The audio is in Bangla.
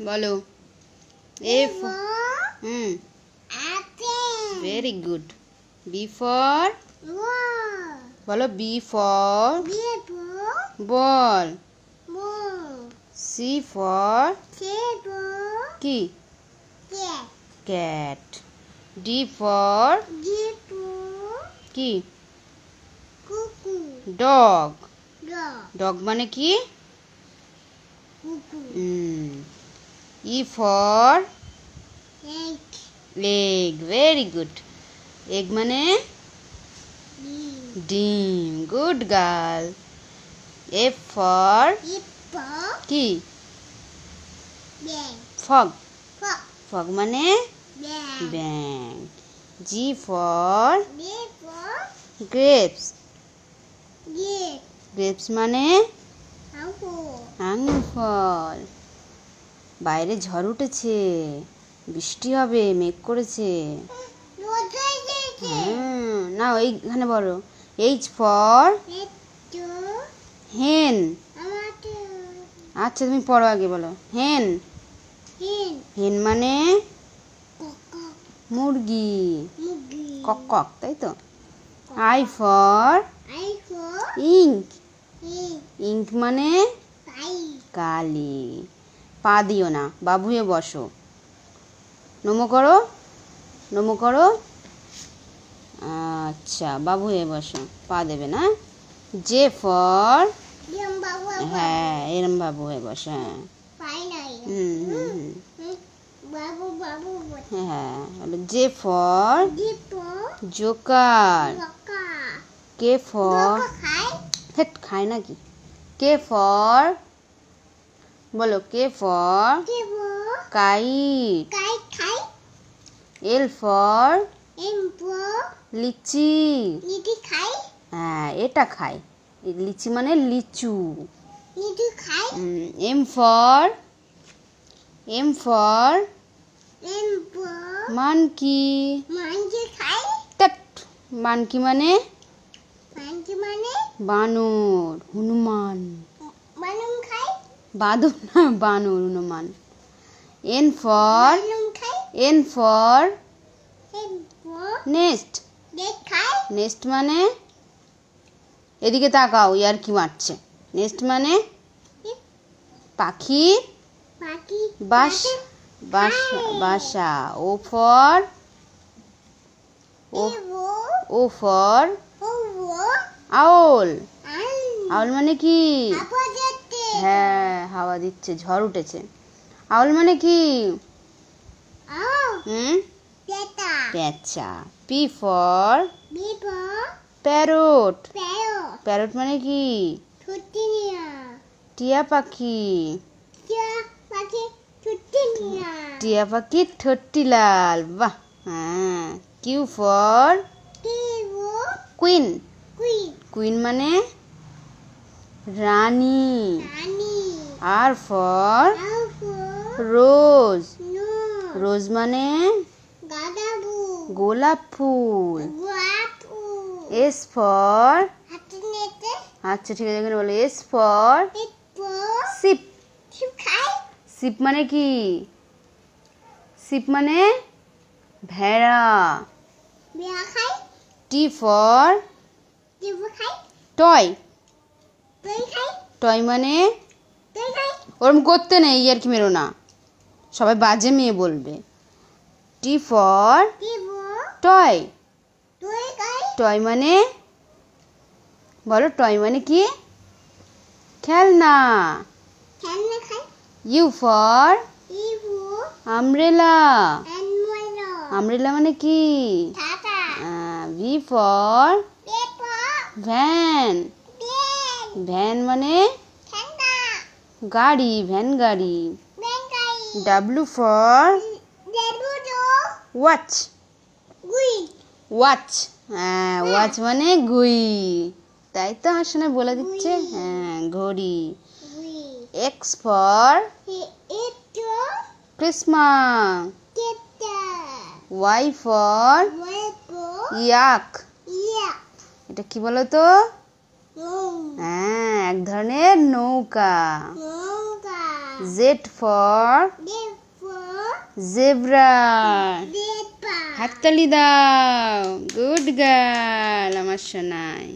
বলো A for very good. B for বলো B for ball. C for কি cat. D for কি dog. dog মানে কি E for egg. very good. egg মানে ডিম. good girl. F for কি frog. frog মানে ব্যাঙ. G for grapes. grapes মানে আঙুর ফল. বাইরে ঝড় উঠেছে, বৃষ্টি হবে, মেঘ করেছে. না ওইখানে বলো H for hen. আচ্ছা তুমি পড়ো আগে বলো hen. hen মানে মুরগি. কক কক তাই তো. I for ink. ink মানে কালি. পা দিও না, বাবু হয়ে বসো. নমো করো, নমো করো. আচ্ছা বাবু হয়ে বসো, পা দেবে না. J for হ্যাঁ এরম বাবু হয়ে বসো. হ্যাঁ হ্যাঁ J for joker. K for খায় নাকি. K for বলো K for kite. L for লিচি. হ্যাঁ এটা খায়, লিচি মানে লিচু. M for monkey. মানকি মানে বানর. হনুমান বাদর না, বানর Hanuman. N for nest. nest মানে এদিকে তাকাও, ইয়ার কি মারছে. nest মানে পাখি বাসা. O for owl. owl মানে কি হ্যাঁ হাওয়া দিচ্ছে, ঝড় উঠেছে. owl মানে কি পেঁচা. P for parrot. parrot মানে কি টিয়া পাখি. টিয়া পাখির ঠোঁটটি লাল. বাহ. হ্যাঁ Q for queen. queen মানে রানী. R for rose. rose মানে গোলাপ ফুল. S for আচ্ছা ঠিক আছে এখানে বলো S for sheep. sheep মানে কি sheep মানে ভেড়া. T for toy. toy মানে ওরম করতে নেই, ইয়ার কি মেরো না, সবাই বাজে মেয়ে বলবে. T for toy. toy মানে বলো toy মানে কি খেলনা. U for umbrella. umbrella মানে কি V for van. van মানে গাড়ি, ভ্যান গাড়ি. W for watch. watch হ্যাঁ watch মানে ঘড়ি. তাই তো আমার শোনা বলে দিচ্ছে. হ্যাঁ ঘড়ি. X for Christmas. Y for yak. এটা কি বলো তো হ্যাঁ এক ধরনের নৌকা. Z for zebra. হাততালি দাও, গুড গার্ল আমার সোনাই।